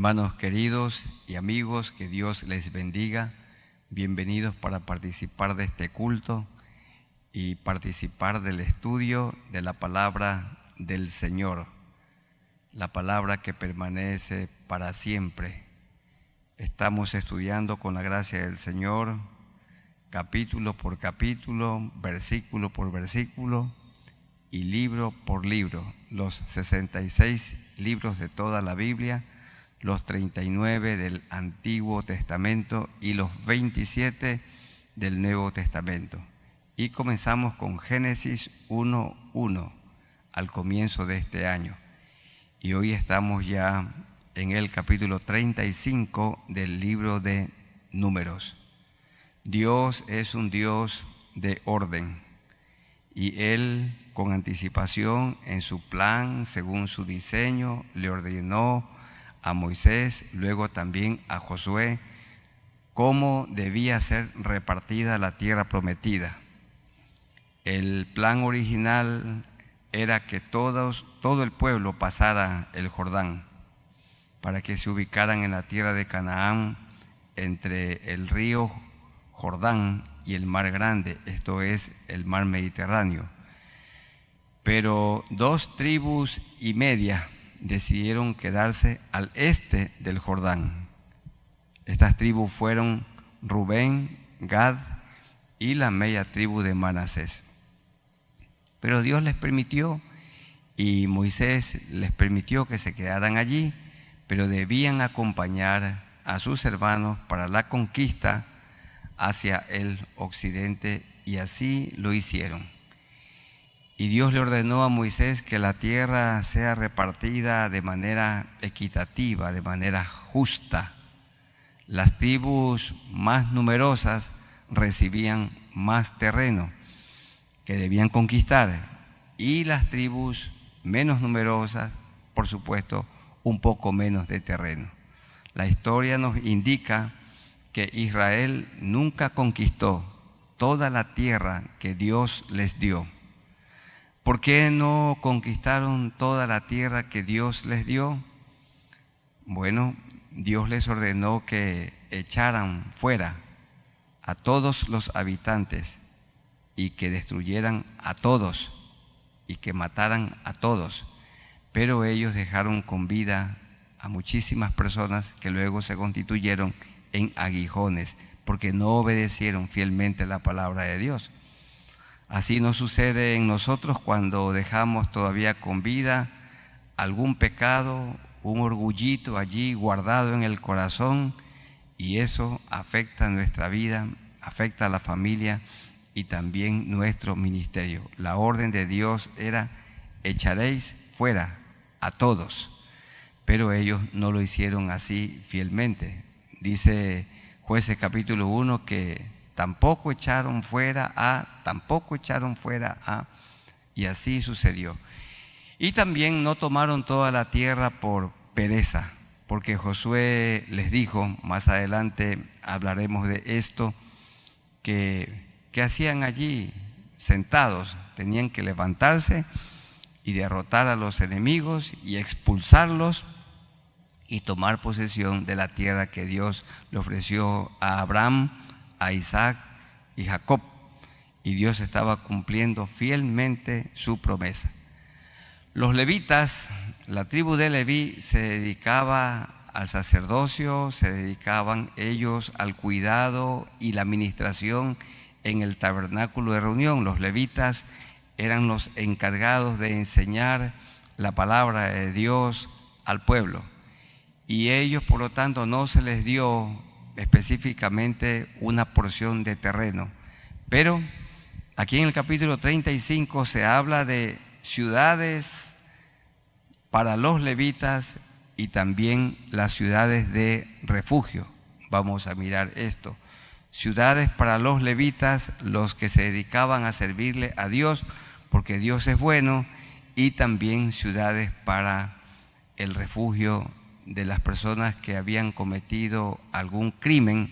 Hermanos queridos y amigos, que Dios les bendiga. Bienvenidos para participar de este culto y participar del estudio de la palabra del Señor, la palabra que permanece para siempre. Estamos estudiando con la gracia del Señor, capítulo por capítulo, versículo por versículo y libro por libro, los 66 libros de toda la Biblia, los 39 del Antiguo Testamento y los 27 del Nuevo Testamento. Y comenzamos con Génesis 1:1 al comienzo de este año. Y hoy estamos ya en el capítulo 35 del libro de Números. Dios es un Dios de orden y Él, con anticipación en su plan, según su diseño, le ordenó a Moisés, luego también a Josué, cómo debía ser repartida la tierra prometida. El plan original era que todo el pueblo pasara el Jordán para que se ubicaran en la tierra de Canaán, entre el río Jordán y el mar grande, esto es el mar Mediterráneo. Pero 2 tribus y media decidieron quedarse al este del Jordán. Estas tribus fueron Rubén, Gad y la media tribu de Manasés. Pero Dios les permitió y Moisés les permitió que se quedaran allí, pero debían acompañar a sus hermanos para la conquista hacia el occidente, y así lo hicieron. Y Dios le ordenó a Moisés que la tierra sea repartida de manera equitativa, de manera justa. Las tribus más numerosas recibían más terreno que debían conquistar, y las tribus menos numerosas, por supuesto, un poco menos de terreno. La historia nos indica que Israel nunca conquistó toda la tierra que Dios les dio. ¿Por qué no conquistaron toda la tierra que Dios les dio? Bueno, Dios les ordenó que echaran fuera a todos los habitantes y que destruyeran a todos y que mataran a todos. Pero ellos dejaron con vida a muchísimas personas que luego se constituyeron en aguijones porque no obedecieron fielmente la palabra de Dios. Así nos sucede en nosotros cuando dejamos todavía con vida algún pecado, un orgullito allí guardado en el corazón, y eso afecta nuestra vida, afecta a la familia y también nuestro ministerio. La orden de Dios era: echaréis fuera a todos, pero ellos no lo hicieron así fielmente. Dice Jueces capítulo 1 que tampoco echaron fuera a, y así sucedió. Y también no tomaron toda la tierra por pereza, porque Josué les dijo, más adelante hablaremos de esto, que hacían allí sentados. Tenían que levantarse y derrotar a los enemigos y expulsarlos y tomar posesión de la tierra que Dios le ofreció a Abraham, a Isaac y Jacob, y Dios estaba cumpliendo fielmente su promesa. Los levitas, la tribu de Leví, se dedicaba al sacerdocio, se dedicaban ellos al cuidado y la administración en el tabernáculo de reunión. Los levitas eran los encargados de enseñar la palabra de Dios al pueblo, y ellos, por lo tanto, no se les dio específicamente una porción de terreno. Pero aquí en el capítulo 35 se habla de ciudades para los levitas y también las ciudades de refugio. Vamos a mirar esto. Ciudades para los levitas, los que se dedicaban a servirle a Dios, porque Dios es bueno, y también ciudades para el refugio de las personas que habían cometido algún crimen,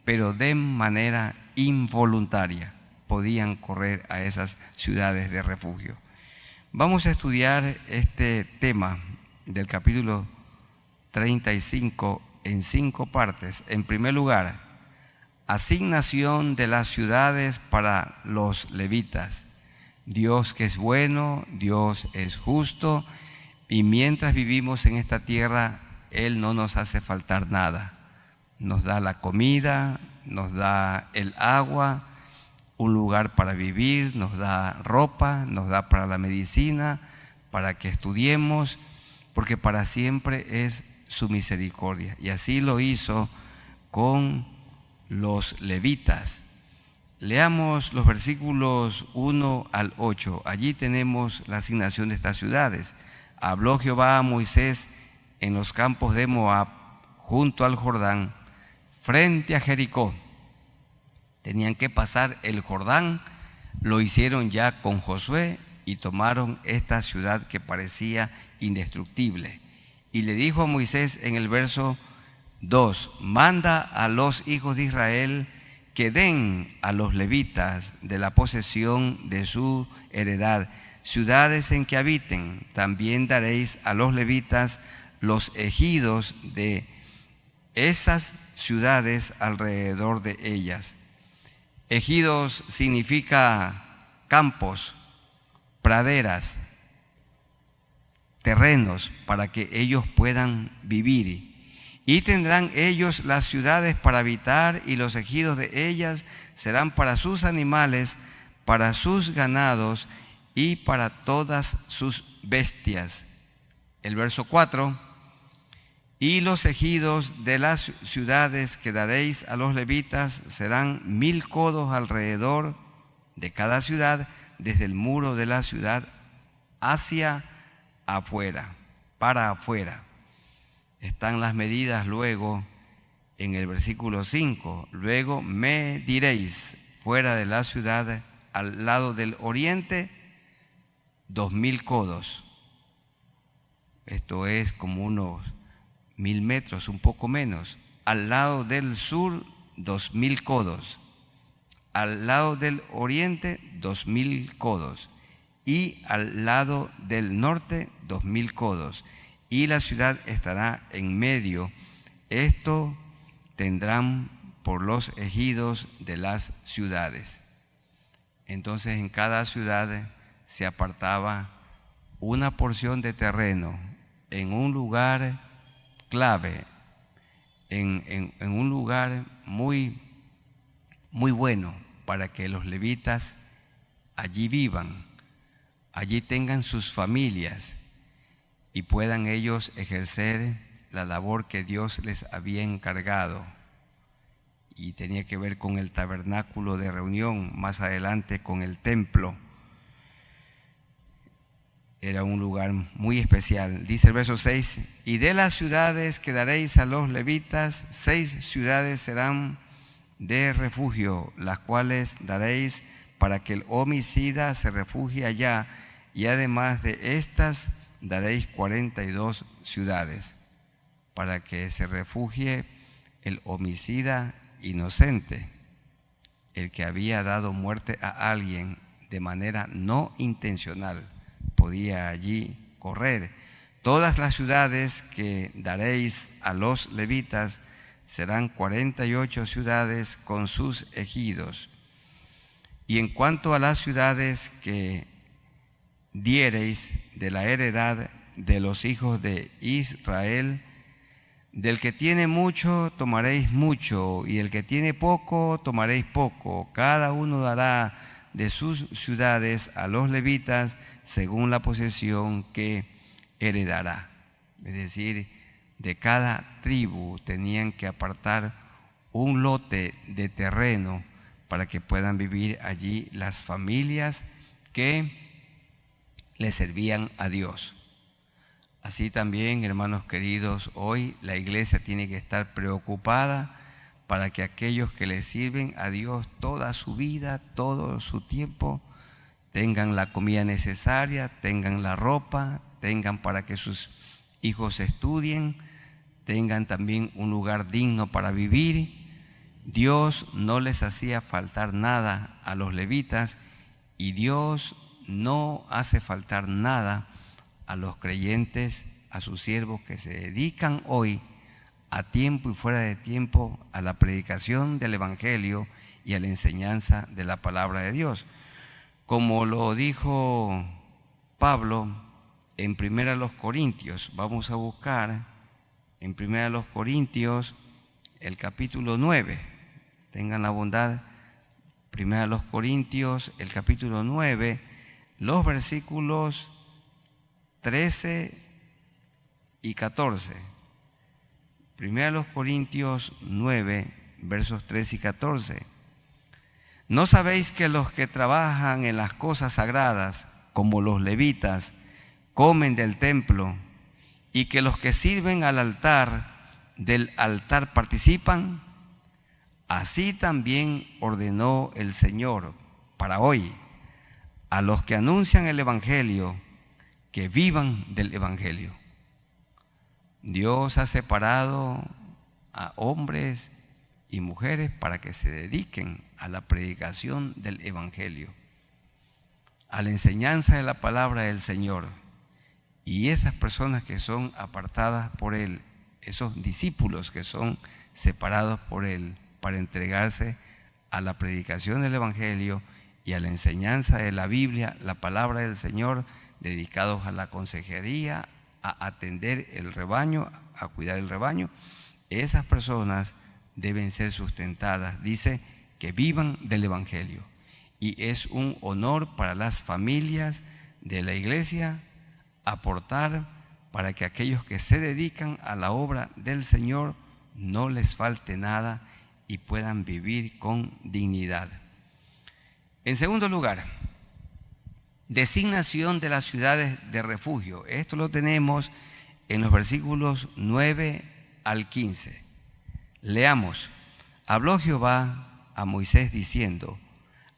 pero de manera involuntaria podían correr a esas ciudades de refugio. Vamos a estudiar este tema del capítulo 35 en 5 partes. En primer lugar, asignación de las ciudades para los levitas. Dios que es bueno, Dios es justo, y mientras vivimos en esta tierra, Él no nos hace faltar nada. Nos da la comida, nos da el agua, un lugar para vivir, nos da ropa, nos da para la medicina, para que estudiemos, porque para siempre es su misericordia. Y así lo hizo con los levitas. Leamos los versículos 1 al 8. Allí tenemos la asignación de estas ciudades. Habló Jehová a Moisés en los campos de Moab, junto al Jordán, frente a Jericó. Tenían que pasar el Jordán, lo hicieron ya con Josué y tomaron esta ciudad que parecía indestructible. Y le dijo a Moisés en el verso 2: manda a los hijos de Israel que den a los levitas de la posesión de su heredad ciudades en que habiten. También daréis a los levitas los ejidos de esas ciudades alrededor de ellas. Ejidos significa campos, praderas, terrenos para que ellos puedan vivir. Y tendrán ellos las ciudades para habitar, y los ejidos de ellas serán para sus animales, para sus ganados y para todas sus bestias. El verso 4: y los ejidos de las ciudades que daréis a los levitas serán 1000 codos alrededor de cada ciudad, desde el muro de la ciudad hacia afuera, para afuera. Están las medidas luego en el versículo 5. Luego me diréis fuera de la ciudad, al lado del oriente, 2000 codos. Esto es como unos 1000 metros, un poco menos. Al lado del sur, 2000 codos. Al lado del oriente, 2000 codos. Y al lado del norte, 2000 codos. Y la ciudad estará en medio. Esto tendrán por los ejidos de las ciudades. Entonces en cada ciudad se apartaba una porción de terreno en un lugar clave, en un lugar muy bueno, para que los levitas allí vivan, allí tengan sus familias y puedan ellos ejercer la labor que Dios les había encargado. Y tenía que ver con el tabernáculo de reunión, más adelante con el templo. Era un lugar muy especial. Dice el verso 6: y de las ciudades que daréis a los levitas, 6 ciudades serán de refugio, las cuales daréis para que el homicida se refugie allá, y además de estas daréis 42 ciudades para que se refugie el homicida inocente, el que había dado muerte a alguien de manera no intencional, podía allí correr. Todas las ciudades que daréis a los levitas serán 48 ciudades con sus ejidos. Y en cuanto a las ciudades que diereis de la heredad de los hijos de Israel, del que tiene mucho tomaréis mucho, y el que tiene poco tomaréis poco. Cada uno dará de sus ciudades a los levitas según la posesión que heredará. Es decir, de cada tribu tenían que apartar un lote de terreno para que puedan vivir allí las familias que le servían a Dios. Así también, hermanos queridos, hoy la iglesia tiene que estar preocupada para que aquellos que le sirven a Dios toda su vida, todo su tiempo, tengan la comida necesaria, tengan la ropa, tengan para que sus hijos estudien, tengan también un lugar digno para vivir. Dios no les hacía faltar nada a los levitas, y Dios no hace faltar nada a los creyentes a sus siervos que se dedican hoy a tiempo y fuera de tiempo a la predicación del Evangelio y a la enseñanza de la palabra de Dios. Como lo dijo Pablo en 1 Corintios, vamos a buscar en 1 Corintios el capítulo 9, tengan la bondad, 1 Corintios el capítulo 9, los versículos 13 y 14. 1 Corintios 9, versos 13 y 14. ¿No sabéis que los que trabajan en las cosas sagradas, como los levitas, comen del templo, y que los que sirven al altar, del altar participan? Así también ordenó el Señor para hoy a los que anuncian el Evangelio, que vivan del Evangelio. Dios ha separado a hombres y mujeres para que se dediquen a la predicación del Evangelio, a la enseñanza de la palabra del Señor. Y esas personas que son apartadas por Él, esos discípulos que son separados por Él para entregarse a la predicación del Evangelio y a la enseñanza de la Biblia, la palabra del Señor, dedicados a la consejería, a atender el rebaño, a cuidar el rebaño, esas personas deben ser sustentadas. Dice que vivan del Evangelio. Y es un honor para las familias de la iglesia aportar para que aquellos que se dedican a la obra del Señor no les falte nada y puedan vivir con dignidad. En segundo lugar, designación de las ciudades de refugio. Esto lo tenemos en los versículos 9 al 15. Leamos. Habló Jehová a Moisés diciendo: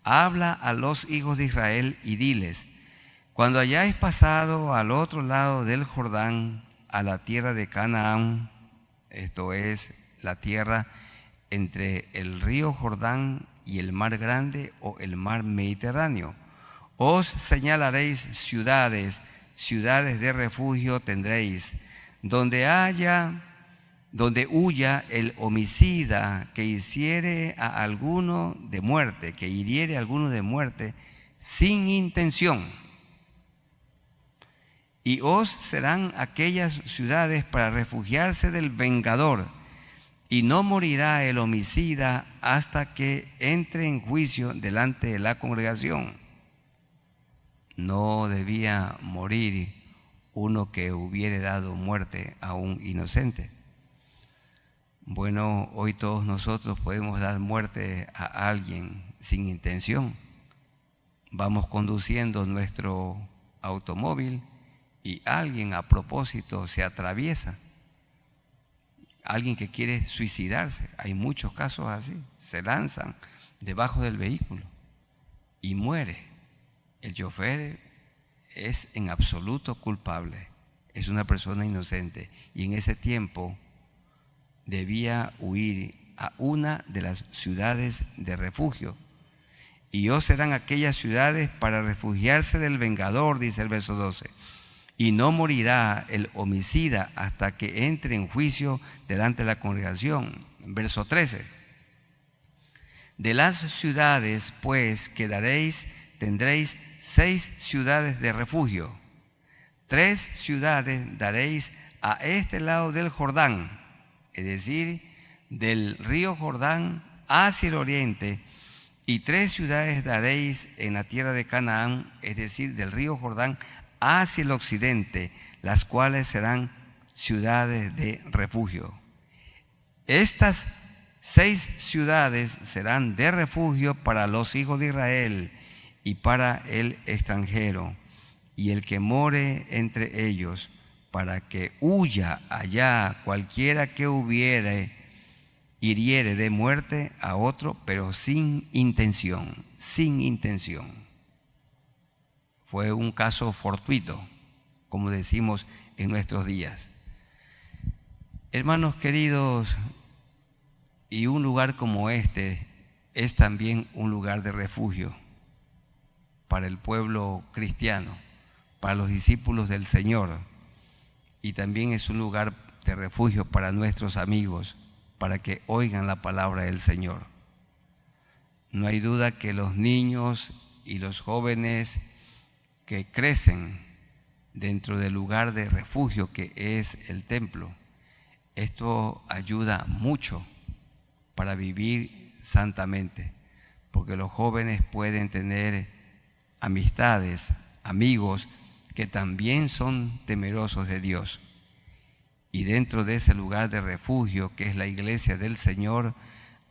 habla a los hijos de Israel y diles: cuando hayáis pasado al otro lado del Jordán, a la tierra de Canaán, esto es la tierra entre el río Jordán y el mar grande o el mar Mediterráneo, os señalaréis ciudades, ciudades de refugio tendréis, donde huya el homicida que hiciere a alguno de muerte, que hiriere a alguno de muerte sin intención. Y os serán aquellas ciudades para refugiarse del vengador, y no morirá el homicida hasta que entre en juicio delante de la congregación. No debía morir uno que hubiere dado muerte a un inocente. Bueno, hoy todos nosotros podemos dar muerte a alguien sin intención. Vamos conduciendo nuestro automóvil y alguien a propósito se atraviesa. Alguien que quiere suicidarse, hay muchos casos así, se lanzan debajo del vehículo y muere. El chofer es en absoluto culpable, es una persona inocente, y en ese tiempo debía huir a una de las ciudades de refugio. Y os serán aquellas ciudades para refugiarse del vengador, dice el verso 12. Y no morirá el homicida hasta que entre en juicio delante de la congregación. Verso 13. De las ciudades, pues, tendréis 6 ciudades de refugio. 3 ciudades daréis a este lado del Jordán, es decir, del río Jordán hacia el oriente, y 3 ciudades daréis en la tierra de Canaán, es decir, del río Jordán hacia el occidente, las cuales serán ciudades de refugio. Estas 6 ciudades serán de refugio para los hijos de Israel y para el extranjero, y el que more entre ellos, para que huya allá cualquiera que hiriere de muerte a otro, pero sin intención, sin intención. Fue un caso fortuito, como decimos en nuestros días. Hermanos queridos, y un lugar como este es también un lugar de refugio para el pueblo cristiano, para los discípulos del Señor. y también es un lugar de refugio para nuestros amigos, para que oigan la palabra del Señor. No hay duda que los niños y los jóvenes que crecen dentro del lugar de refugio que es el templo, esto ayuda mucho para vivir santamente, porque los jóvenes pueden tener amistades, amigos que también son temerosos de Dios. Y dentro de ese lugar de refugio que es la iglesia del Señor,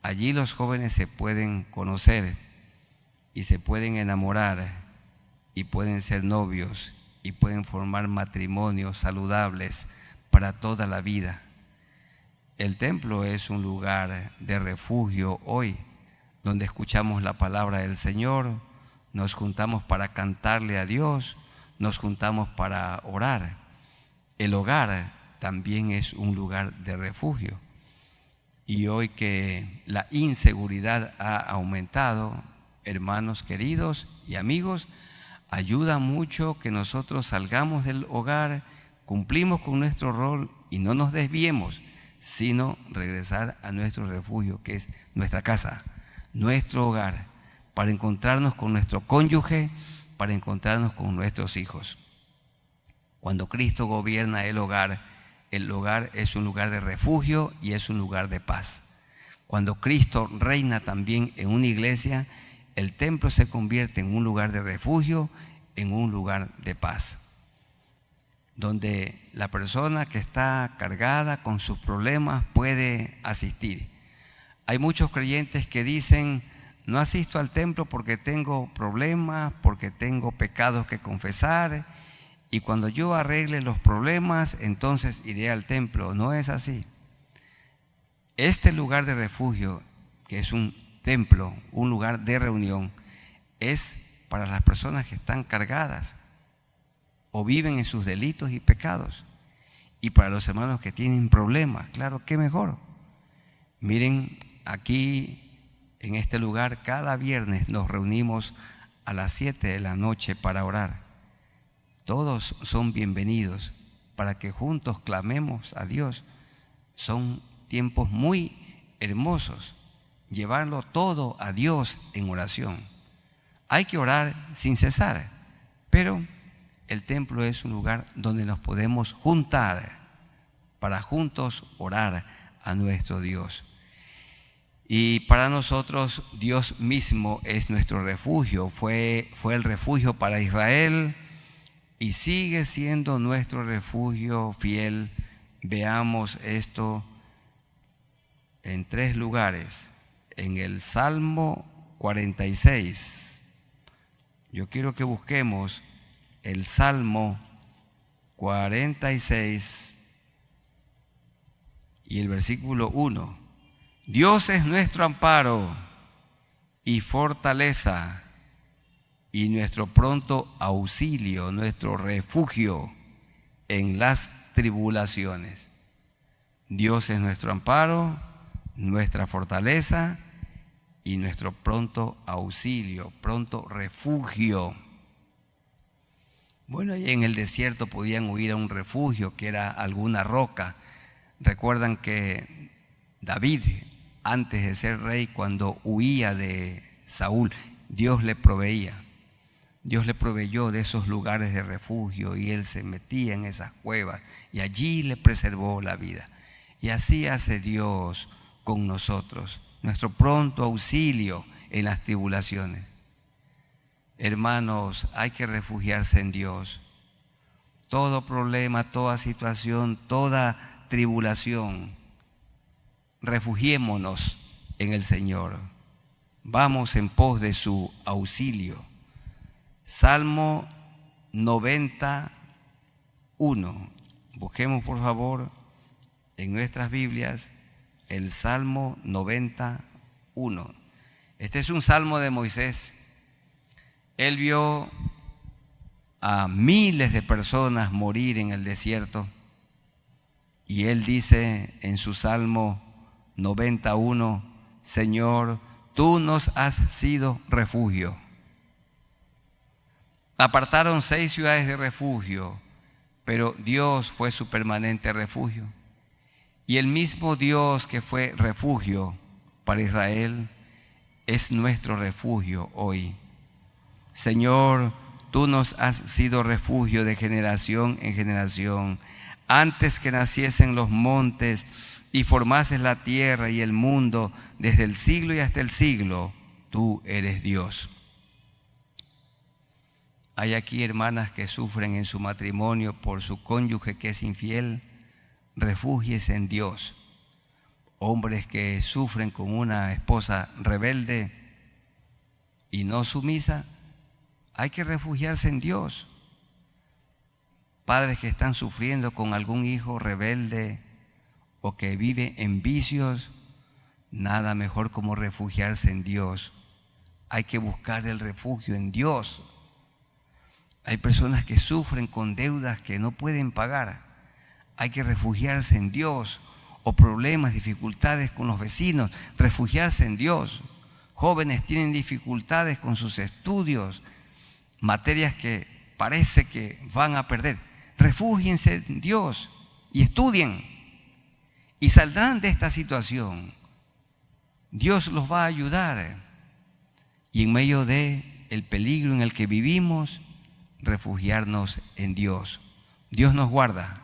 allí los jóvenes se pueden conocer y se pueden enamorar y pueden ser novios y pueden formar matrimonios saludables para toda la vida. El templo es un lugar de refugio hoy, donde escuchamos la palabra del Señor, nos juntamos para cantarle a Dios, nos juntamos para orar. El hogar también es un lugar de refugio. Y hoy que la inseguridad ha aumentado, hermanos queridos y amigos, ayuda mucho que nosotros salgamos del hogar, cumplimos con nuestro rol y no nos desviemos, sino regresar a nuestro refugio, que es nuestra casa, nuestro hogar, para encontrarnos con nuestro cónyuge, para encontrarnos con nuestros hijos. Cuando Cristo gobierna el hogar es un lugar de refugio y es un lugar de paz. Cuando Cristo reina también en una iglesia, el templo se convierte en un lugar de refugio, en un lugar de paz, donde la persona que está cargada con sus problemas puede asistir. Hay muchos creyentes que dicen: no asisto al templo porque tengo problemas, porque tengo pecados que confesar, y cuando yo arregle los problemas, entonces iré al templo. No es así. Este lugar de refugio, que es un templo, un lugar de reunión, es para las personas que están cargadas o viven en sus delitos y pecados, y para los hermanos que tienen problemas. Claro, qué mejor. Miren, aquí en este lugar cada viernes nos reunimos a las 7 de la noche para orar. Todos son bienvenidos para que juntos clamemos a Dios. Son tiempos muy hermosos, llevarlo todo a Dios en oración. Hay que orar sin cesar, pero el templo es un lugar donde nos podemos juntar para juntos orar a nuestro Dios. Y para nosotros Dios mismo es nuestro refugio. Fue el refugio para Israel y sigue siendo nuestro refugio fiel. Veamos esto en 3 lugares. En el Salmo 46. Yo quiero que busquemos el Salmo 46 y el versículo 1. Dios es nuestro amparo y fortaleza y nuestro pronto auxilio, nuestro refugio en las tribulaciones. Dios es nuestro amparo, nuestra fortaleza y nuestro pronto auxilio, pronto refugio. Bueno, y en el desierto podían huir a un refugio que era alguna roca. Recuerdan que David, antes de ser rey, cuando huía de Saúl, Dios le proveía. Dios le proveyó de esos lugares de refugio y él se metía en esas cuevas y allí le preservó la vida. Y así hace Dios con nosotros, nuestro pronto auxilio en las tribulaciones. Hermanos, hay que refugiarse en Dios. Todo problema, toda situación, toda tribulación, refugiémonos en el Señor. Vamos en pos de su auxilio. Salmo 91. Busquemos por favor en nuestras Biblias el Salmo 91. Este es un salmo de Moisés. Él vio a miles de personas morir en el desierto y él dice en su Salmo 91: Señor, tú nos has sido refugio. Apartaron 6 ciudades de refugio, pero Dios fue su permanente refugio. Y el mismo Dios que fue refugio para Israel es nuestro refugio hoy. Señor, tú nos has sido refugio de generación en generación. Antes que naciesen los montes y formases la tierra y el mundo, desde el siglo y hasta el siglo, tú eres Dios. Hay aquí hermanas que sufren en su matrimonio por su cónyuge que es infiel. Refúgiese en Dios. Hombres que sufren con una esposa rebelde y no sumisa, hay que refugiarse en Dios. Padres que están sufriendo con algún hijo rebelde o que vive en vicios, nada mejor como refugiarse en Dios. Hay que buscar el refugio en Dios. Hay personas que sufren con deudas que no pueden pagar. Hay que refugiarse en Dios. O problemas, dificultades con los vecinos, refugiarse en Dios. Jóvenes tienen dificultades con sus estudios, materias que parece que van a perder. Refúgiense en Dios y estudien y saldrán de esta situación. Dios los va a ayudar. Y en medio de el peligro en el que vivimos, refugiarnos en Dios. Dios nos guarda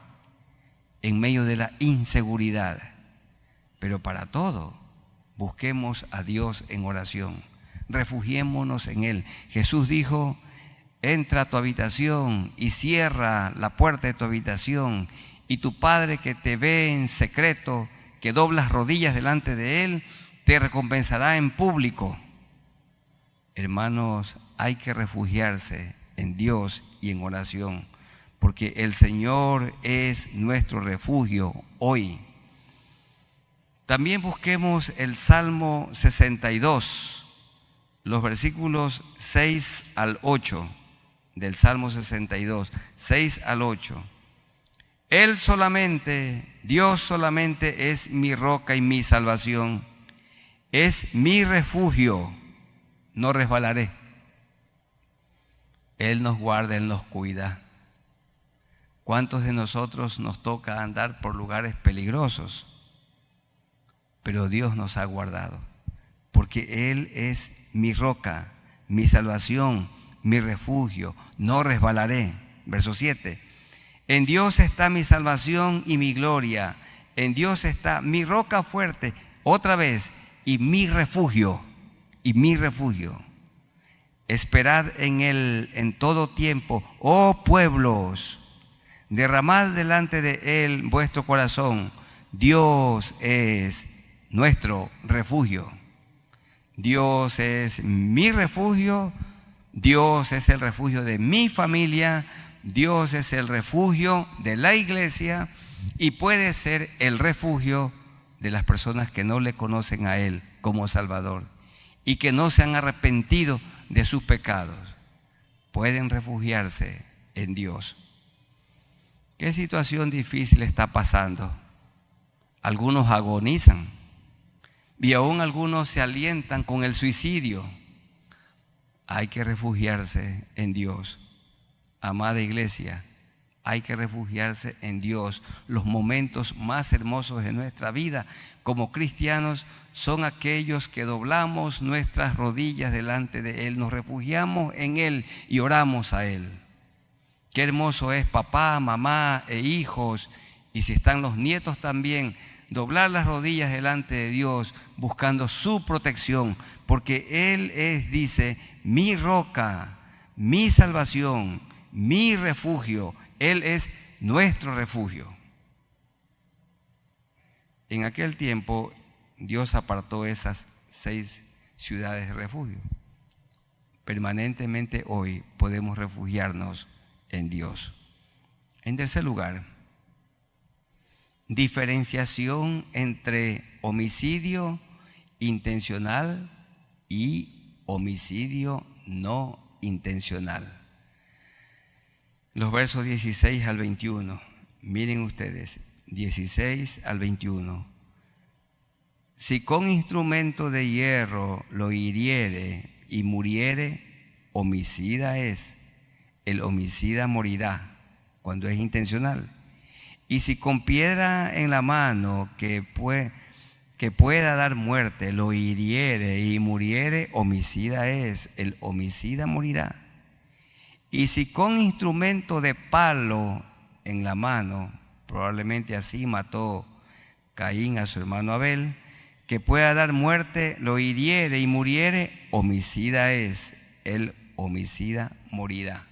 en medio de la inseguridad, pero para todo busquemos a Dios en oración, refugiémonos en Él. Jesús dijo: entra a tu habitación y cierra la puerta de tu habitación, y tu Padre que te ve en secreto, que doblas rodillas delante de Él, te recompensará en público. Hermanos, hay que refugiarse en Dios y en oración, porque el Señor es nuestro refugio hoy. También busquemos el Salmo 62, los versículos 6 al 8 del Salmo 62, 6 al 8. Él solamente, Dios solamente es mi roca y mi salvación, es mi refugio, no resbalaré. Él nos guarda, Él nos cuida. ¿Cuántos de nosotros nos toca andar por lugares peligrosos? Pero Dios nos ha guardado, porque Él es mi roca, mi salvación, mi refugio, no resbalaré. Verso 7. En Dios está mi salvación y mi gloria, en Dios está mi roca fuerte, otra vez, y mi refugio, y mi refugio. Esperad en Él en todo tiempo, oh pueblos, derramad delante de Él vuestro corazón. Dios es nuestro refugio. Dios es mi refugio. Dios es el refugio de mi familia. Dios es el refugio de la iglesia y puede ser el refugio de las personas que no le conocen a Él como Salvador y que no se han arrepentido de sus pecados. Pueden refugiarse en Dios. ¿Qué situación difícil está pasando? Algunos agonizan y aún algunos se alientan con el suicidio. Hay que refugiarse en Dios. Amada iglesia, hay que refugiarse en Dios. Los momentos más hermosos de nuestra vida como cristianos son aquellos que doblamos nuestras rodillas delante de Él, nos refugiamos en Él y oramos a Él. Qué hermoso es papá, mamá e hijos, y si están los nietos también, doblar las rodillas delante de Dios buscando su protección, porque Él es, dice, mi roca, mi salvación, mi refugio. Él es nuestro refugio. En aquel tiempo Dios apartó esas 6 ciudades de refugio. Permanentemente hoy podemos refugiarnos en Dios. En tercer lugar, diferenciación entre homicidio intencional y homicidio no intencional. Los versos 16 al 21, miren ustedes, 16 al 21. Si con instrumento de hierro lo hiriere y muriere, homicida es, el homicida morirá cuando es intencional. Y si con piedra en la mano que pueda dar muerte, lo hiriere y muriere, homicida es, el homicida morirá. Y si con instrumento de palo en la mano, probablemente así mató Caín a su hermano Abel, que pueda dar muerte, lo hiriere y muriere, homicida es, el homicida morirá.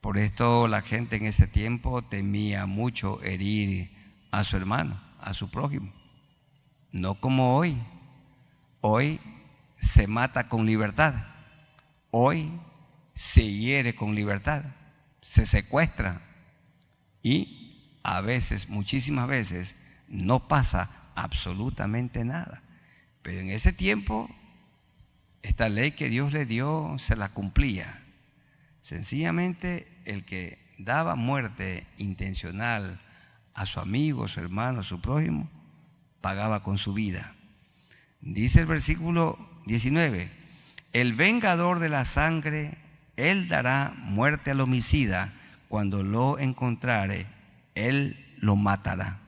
Por esto la gente en ese tiempo temía mucho herir a su hermano, a su prójimo. No como hoy. Hoy se mata con libertad. Hoy se hiere con libertad. Se secuestra. Y a veces, muchísimas veces, no pasa absolutamente nada. Pero en ese tiempo, esta ley que Dios le dio se la cumplía. Sencillamente el que daba muerte intencional a su amigo, su hermano, su prójimo, pagaba con su vida. Dice el versículo 19, el vengador de la sangre, él dará muerte al homicida, cuando lo encontrare, él lo matará.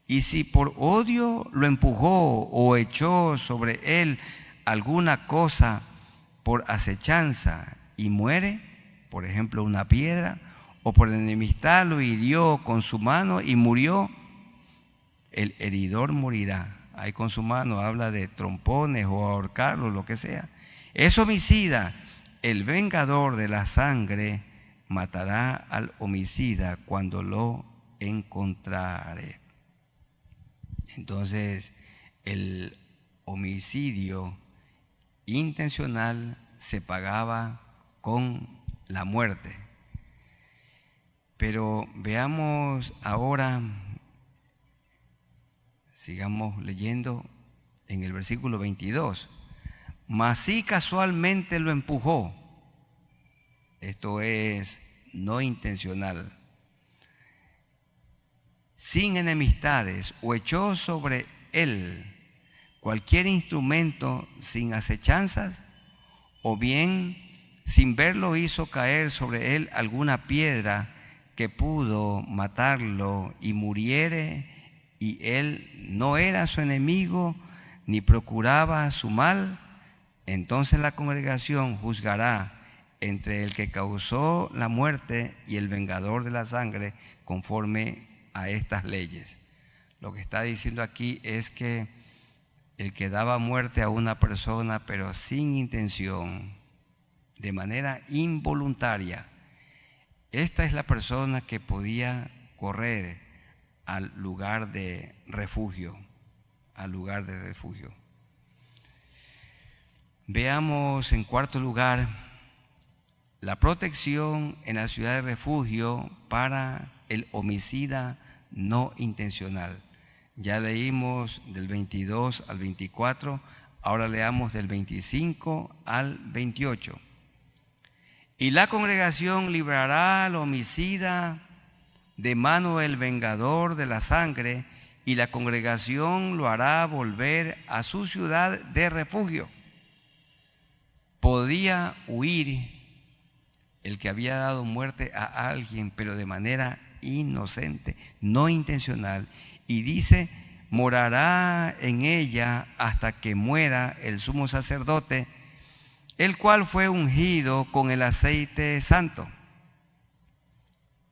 Y si por odio lo empujó o echó sobre él alguna cosa por acechanza y muere, por ejemplo una piedra, o por enemistad lo hirió con su mano y murió, el heridor morirá. Ahí con su mano habla de trompones o ahorcarlo, lo que sea. Es homicida. El vengador de la sangre matará al homicida cuando lo encontrare. Entonces, el homicidio intencional se pagaba con la muerte. Pero veamos ahora, sigamos leyendo en el versículo 22. Mas si casualmente lo empujó, esto es no intencional, sin enemistades, o echó sobre él cualquier instrumento sin acechanzas, o bien sin verlo hizo caer sobre él alguna piedra que pudo matarlo y muriere, y él no era su enemigo ni procuraba su mal, entonces la congregación juzgará entre el que causó la muerte y el vengador de la sangre conforme a estas leyes. Lo que está diciendo aquí es que el que daba muerte a una persona pero sin intención, de manera involuntaria, esta es la persona que podía correr al lugar de refugio, al lugar de refugio. Veamos en cuarto lugar la protección en la ciudad de refugio para el homicida no intencional. Ya leímos del 22 al 24, ahora leamos del 25 al 28. Y la congregación librará al homicida de mano del vengador de la sangre, y la congregación lo hará volver a su ciudad de refugio. Podía huir el que había dado muerte a alguien, pero de manera inocente, no intencional. Y dice, morará en ella hasta que muera el sumo sacerdote, el cual fue ungido con el aceite santo.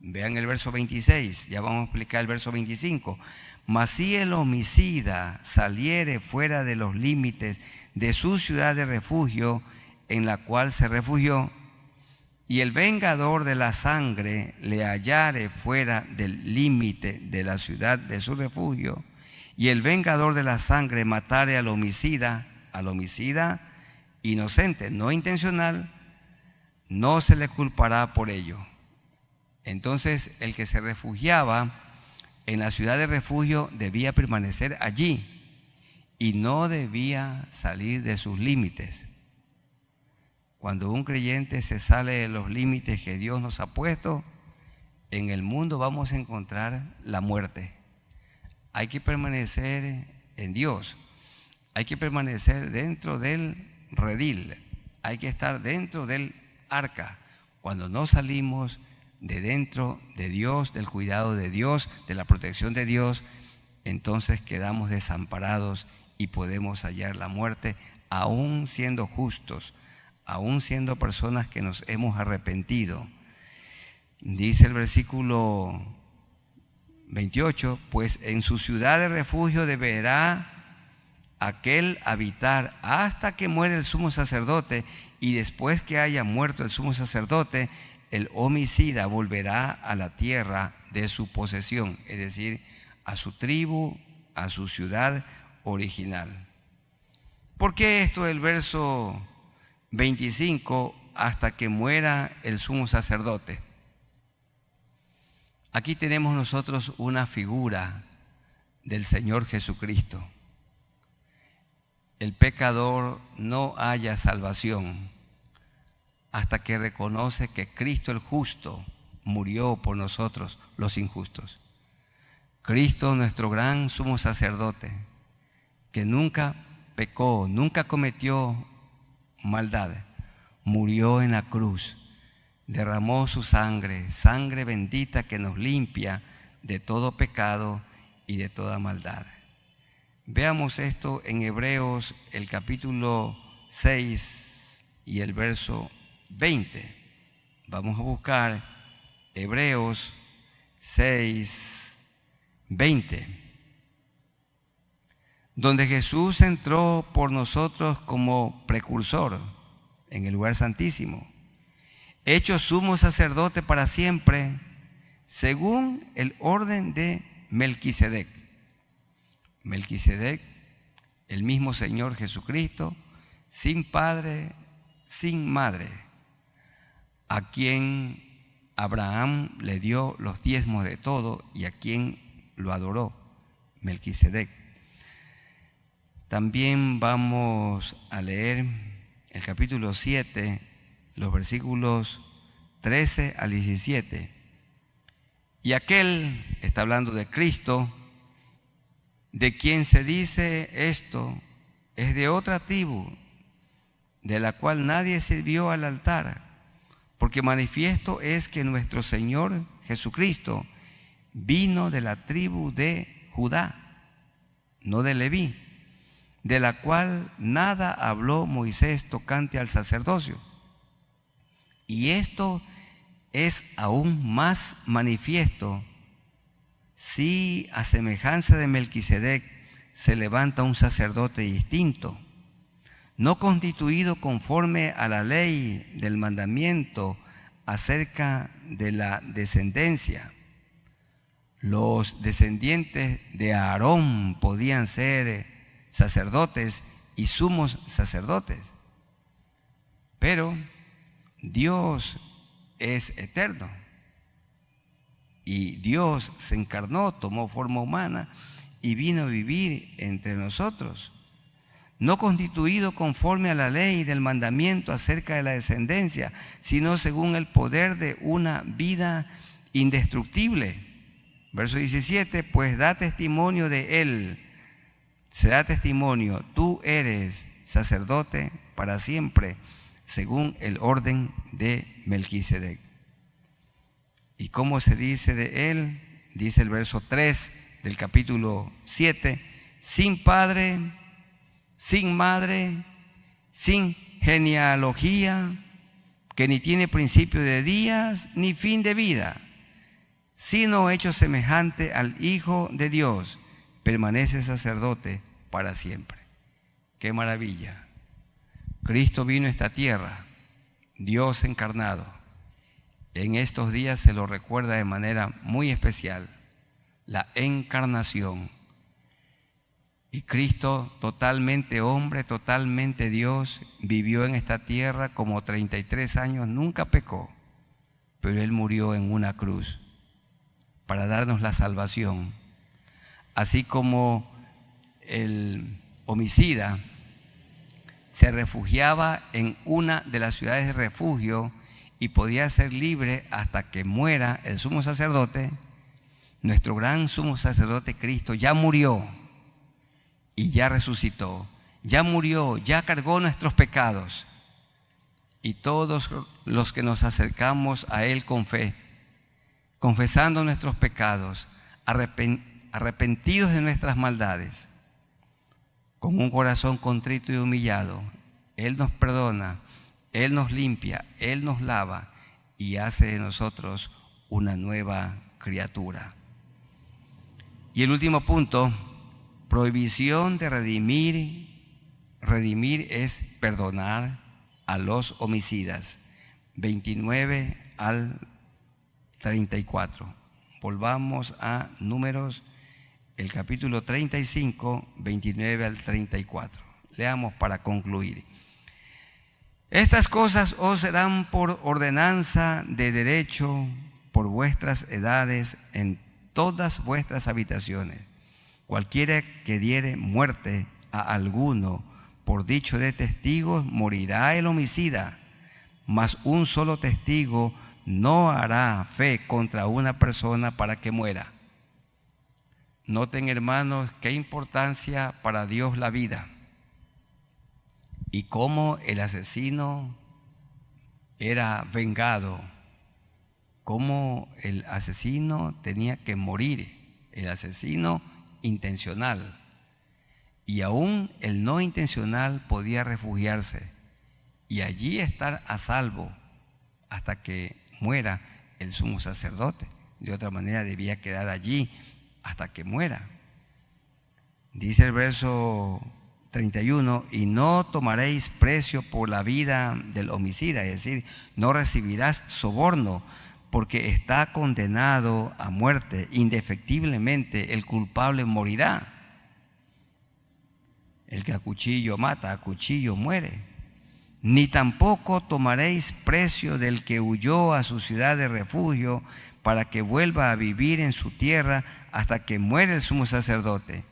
Vean el verso 26, ya vamos a explicar el verso 25. Mas si el homicida saliere fuera de los límites de su ciudad de refugio, en la cual se refugió, y el vengador de la sangre le hallare fuera del límite de la ciudad de su refugio, y el vengador de la sangre matare al homicida inocente, no intencional, no se le culpará por ello. Entonces el que se refugiaba en la ciudad de refugio debía permanecer allí y no debía salir de sus límites. Cuando un creyente se sale de los límites que Dios nos ha puesto, en el mundo vamos a encontrar la muerte. Hay que permanecer en Dios, hay que permanecer dentro del redil, hay que estar dentro del arca. Cuando no salimos, de dentro de Dios, del cuidado de Dios, de la protección de Dios, entonces quedamos desamparados y podemos hallar la muerte, aún siendo justos, aún siendo personas que nos hemos arrepentido. Dice el versículo 28, pues en su ciudad de refugio deberá aquel habitar hasta que muere el sumo sacerdote, y después que haya muerto el sumo sacerdote, el homicida volverá a la tierra de su posesión, es decir, a su tribu, a su ciudad original. ¿Por qué esto del verso 25, hasta que muera el sumo sacerdote? Aquí tenemos nosotros una figura del Señor Jesucristo. El pecador no halla salvación hasta que reconoce que Cristo el justo murió por nosotros los injustos. Cristo, nuestro gran sumo sacerdote, que nunca pecó, nunca cometió maldad, murió en la cruz, derramó su sangre, sangre bendita que nos limpia de todo pecado y de toda maldad. Veamos esto en Hebreos, el capítulo 6 y el verso 20. Vamos a buscar Hebreos 6, 20. Donde Jesús entró por nosotros como precursor en el lugar santísimo, hecho sumo sacerdote para siempre, según el orden de Melquisedec. Melquisedec, el mismo Señor Jesucristo, sin padre, sin madre, a quien Abraham le dio los diezmos de todo y a quien lo adoró, Melquisedec. También vamos a leer el capítulo 7, los versículos 13 al 17. Y aquel, está hablando de Cristo, de quien se dice esto, es de otra tribu, de la cual nadie sirvió al altar, porque manifiesto es que nuestro Señor Jesucristo vino de la tribu de Judá, no de Leví, de la cual nada habló Moisés tocante al sacerdocio. Y esto es aún más manifiesto si a semejanza de Melquisedec se levanta un sacerdote distinto, no constituido conforme a la ley del mandamiento acerca de la descendencia. Los descendientes de Aarón podían ser sacerdotes y sumos sacerdotes, pero Dios es eterno. Y Dios se encarnó, tomó forma humana y vino a vivir entre nosotros, no constituido conforme a la ley del mandamiento acerca de la descendencia, sino según el poder de una vida indestructible. Verso 17, pues da testimonio de él, se da testimonio, tú eres sacerdote para siempre, según el orden de Melquisedec. ¿Y cómo se dice de él? Dice el verso 3 del capítulo 7, sin padre, sin madre, sin genealogía, que ni tiene principio de días ni fin de vida, sino hecho semejante al Hijo de Dios, permanece sacerdote para siempre. ¡Qué maravilla! Cristo vino a esta tierra, Dios encarnado. En estos días se lo recuerda de manera muy especial, la encarnación. Y Cristo, totalmente hombre, totalmente Dios, vivió en esta tierra como 33 años, nunca pecó, pero Él murió en una cruz para darnos la salvación. Así como el homicida se refugiaba en una de las ciudades de refugio y podía ser libre hasta que muera el sumo sacerdote, nuestro gran sumo sacerdote Cristo ya murió y ya resucitó, ya murió, ya cargó nuestros pecados. Y todos los que nos acercamos a Él con fe, confesando nuestros pecados, arrepentidos de nuestras maldades, con un corazón contrito y humillado, Él nos perdona, Él nos limpia, Él nos lava y hace de nosotros una nueva criatura. Y el último punto, prohibición de redimir. Redimir es perdonar a los homicidas. 29 al 34. Volvamos a Números, el capítulo 35, 29 al 34. Leamos para concluir. Estas cosas os serán por ordenanza de derecho por vuestras edades en todas vuestras habitaciones. Cualquiera que diere muerte a alguno por dicho de testigos, morirá el homicida, mas un solo testigo no hará fe contra una persona para que muera. Noten, hermanos, qué importancia para Dios la vida y cómo el asesino era vengado, cómo el asesino tenía que morir, el asesino intencional. Y aún el no intencional podía refugiarse y allí estar a salvo hasta que muera el sumo sacerdote. De otra manera debía quedar allí hasta que muera. Dice el verso 31, y no tomaréis precio por la vida del homicida, es decir, no recibirás soborno, porque está condenado a muerte, indefectiblemente el culpable morirá. El que a cuchillo mata, a cuchillo muere. Ni tampoco tomaréis precio del que huyó a su ciudad de refugio para que vuelva a vivir en su tierra hasta que muere el sumo sacerdote.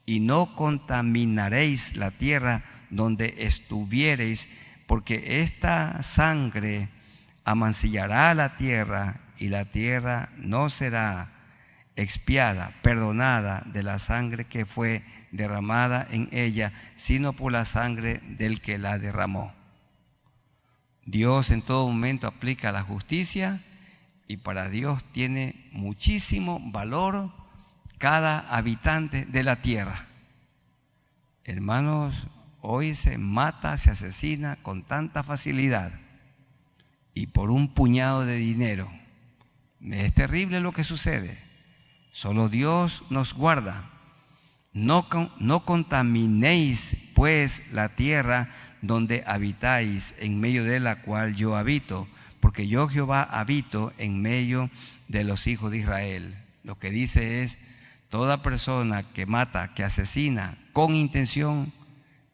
Y no contaminaréis la tierra donde estuviereis, porque esta sangre amancillará la tierra y la tierra no será expiada, perdonada de la sangre que fue derramada en ella, sino por la sangre del que la derramó. Dios en todo momento aplica la justicia y para Dios tiene muchísimo valor cada habitante de la tierra. Hermanos, hoy se mata, se asesina con tanta facilidad y por un puñado de dinero. Es terrible lo que sucede. Solo Dios nos guarda. No contaminéis pues la tierra donde habitáis, en medio de la cual yo habito, porque yo Jehová habito en medio de los hijos de Israel. Lo que dice es, toda persona que mata, que asesina con intención,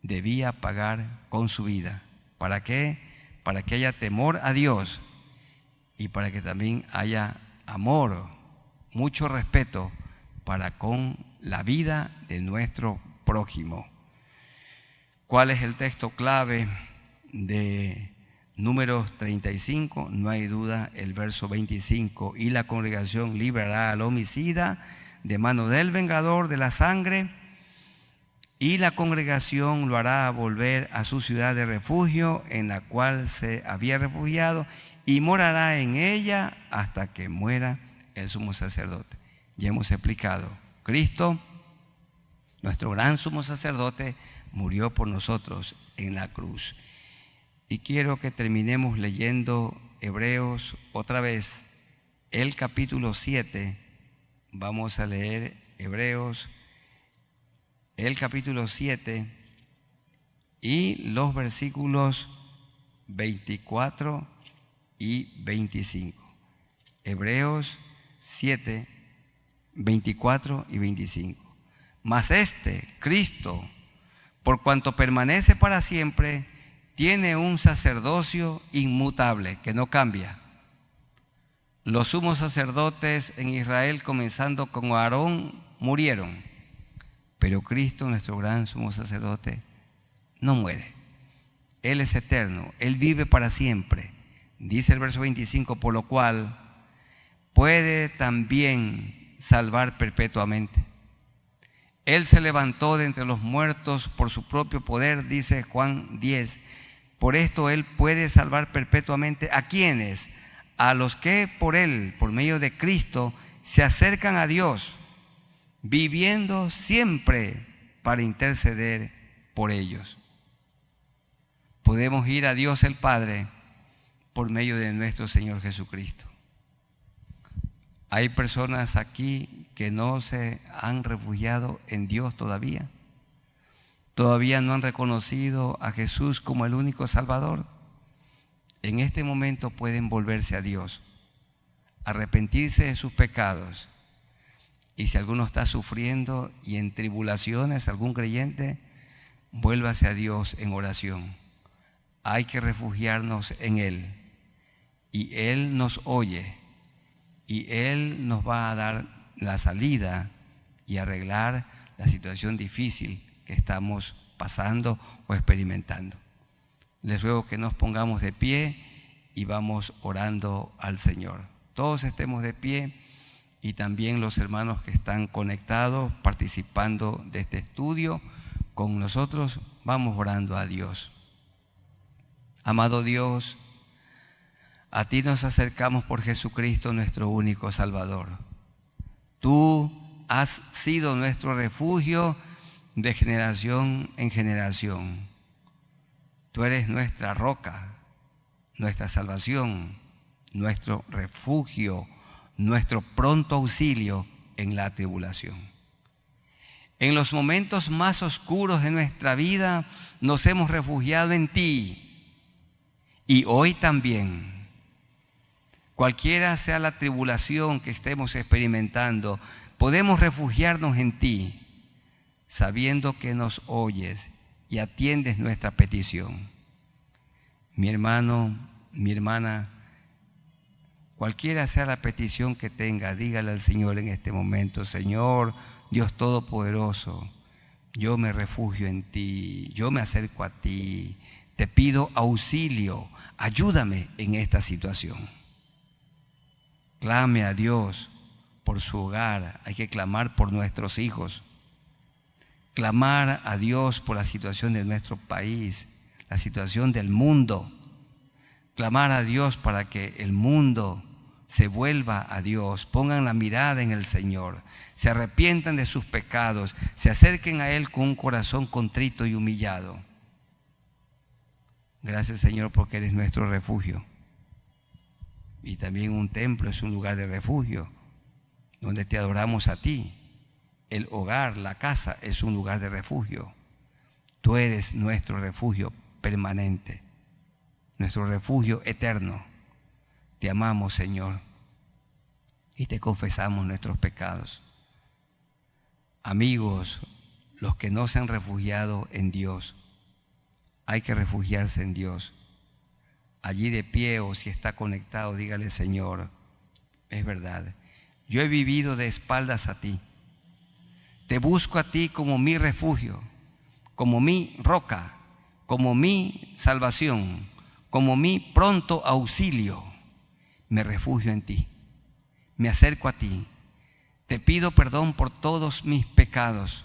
debía pagar con su vida. ¿Para qué? Para que haya temor a Dios y para que también haya amor, mucho respeto para con la vida de nuestro prójimo. ¿Cuál es el texto clave de Números 35? No hay duda, el verso 25. Y la congregación librará al homicida de mano del vengador de la sangre, y la congregación lo hará volver a su ciudad de refugio en la cual se había refugiado, y morará en ella hasta que muera el sumo sacerdote. Ya hemos explicado, Cristo, nuestro gran sumo sacerdote, murió por nosotros en la cruz. Y quiero que terminemos leyendo Hebreos otra vez, el capítulo 7. Vamos a leer Hebreos, el capítulo 7 y los versículos 24 y 25. Hebreos 7, 24 y 25. Mas Cristo, por cuanto permanece para siempre, tiene un sacerdocio inmutable que no cambia. Los sumos sacerdotes en Israel, comenzando con Aarón, murieron, pero Cristo, nuestro gran sumo sacerdote, no muere. Él es eterno, Él vive para siempre. Dice el verso 25, por lo cual puede también salvar perpetuamente. Él se levantó de entre los muertos por su propio poder, dice Juan 10. Por esto Él puede salvar perpetuamente ¿a quiénes? a los que por Él, por medio de Cristo, se acercan a Dios, viviendo siempre para interceder por ellos. Podemos ir a Dios el Padre por medio de nuestro Señor Jesucristo. Hay personas aquí que no se han refugiado en Dios todavía. Todavía no han reconocido a Jesús como el único Salvador. En este momento pueden volverse a Dios, arrepentirse de sus pecados. Y si alguno está sufriendo y en tribulaciones, algún creyente, vuélvase a Dios en oración. Hay que refugiarnos en Él. Y Él nos oye. Y Él nos va a dar la salida y arreglar la situación difícil que estamos pasando o experimentando. Les ruego que nos pongamos de pie y vamos orando al Señor. Todos estemos de pie y también los hermanos que están conectados, participando de este estudio con nosotros, vamos orando a Dios. Amado Dios, a ti nos acercamos por Jesucristo, nuestro único Salvador. Tú has sido nuestro refugio de generación en generación. Tú eres nuestra roca, nuestra salvación, nuestro refugio, nuestro pronto auxilio en la tribulación. En los momentos más oscuros de nuestra vida nos hemos refugiado en ti. Y hoy también, cualquiera sea la tribulación que estemos experimentando, podemos refugiarnos en ti, sabiendo que nos oyes y atiendes nuestra petición. Mi hermano, mi hermana, cualquiera sea la petición que tenga, dígale al Señor en este momento: Señor, Dios Todopoderoso, yo me refugio en ti, yo me acerco a ti, te pido auxilio, ayúdame en esta situación. Clame a Dios por su hogar, hay que clamar por nuestros hijos, clamar a Dios por la situación de nuestro país, la situación del mundo, clamar a Dios para que el mundo se vuelva a Dios, pongan la mirada en el Señor, se arrepientan de sus pecados, se acerquen a Él con un corazón contrito y humillado. Gracias, Señor, porque eres nuestro refugio. Y también un templo es un lugar de refugio, donde te adoramos a ti. El hogar, la casa, es un lugar de refugio. Tú eres nuestro refugio permanente, nuestro refugio eterno. Te amamos, Señor, y te confesamos nuestros pecados. Amigos, los que no se han refugiado en Dios, hay que refugiarse en Dios. Allí de pie o si está conectado, dígale: Señor, es verdad, yo he vivido de espaldas a ti. Te busco a ti como mi refugio, como mi roca, como mi salvación, como mi pronto auxilio. Me refugio en ti, me acerco a ti, te pido perdón por todos mis pecados.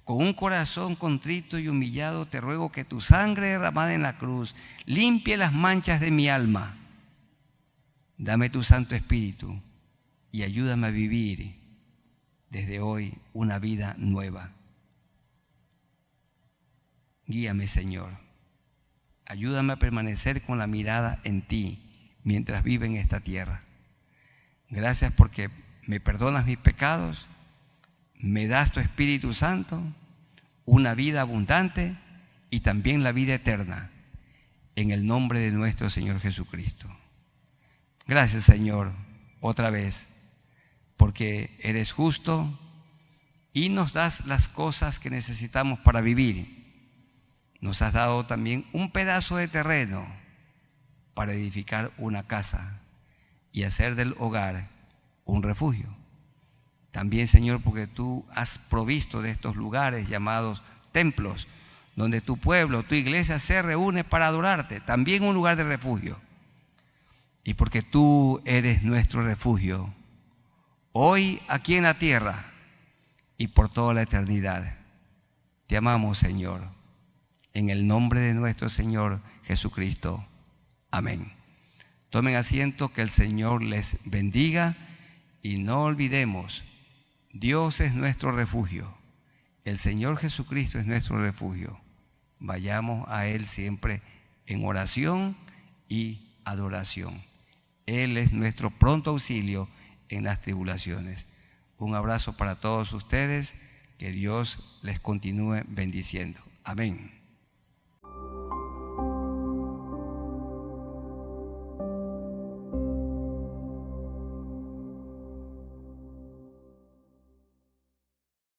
Con un corazón contrito y humillado te ruego que tu sangre derramada en la cruz limpie las manchas de mi alma. Dame tu Santo Espíritu y ayúdame a vivir desde hoy una vida nueva. Guíame, Señor. Ayúdame a permanecer con la mirada en ti mientras vive en esta tierra. Gracias porque me perdonas mis pecados, me das tu Espíritu Santo, una vida abundante y también la vida eterna, en el nombre de nuestro Señor Jesucristo. Gracias, Señor, otra vez, porque eres justo y nos das las cosas que necesitamos para vivir. Nos has dado también un pedazo de terreno para edificar una casa y hacer del hogar un refugio. También, Señor, porque tú has provisto de estos lugares llamados templos, donde tu pueblo, tu iglesia se reúne para adorarte, también un lugar de refugio. Y porque tú eres nuestro refugio, hoy aquí en la tierra y por toda la eternidad. Te amamos, Señor, en el nombre de nuestro Señor Jesucristo. Amén. Tomen asiento, que el Señor les bendiga y no olvidemos, Dios es nuestro refugio, el Señor Jesucristo es nuestro refugio. Vayamos a Él siempre en oración y adoración. Él es nuestro pronto auxilio en las tribulaciones. Un abrazo para todos ustedes, que Dios les continúe bendiciendo. Amén.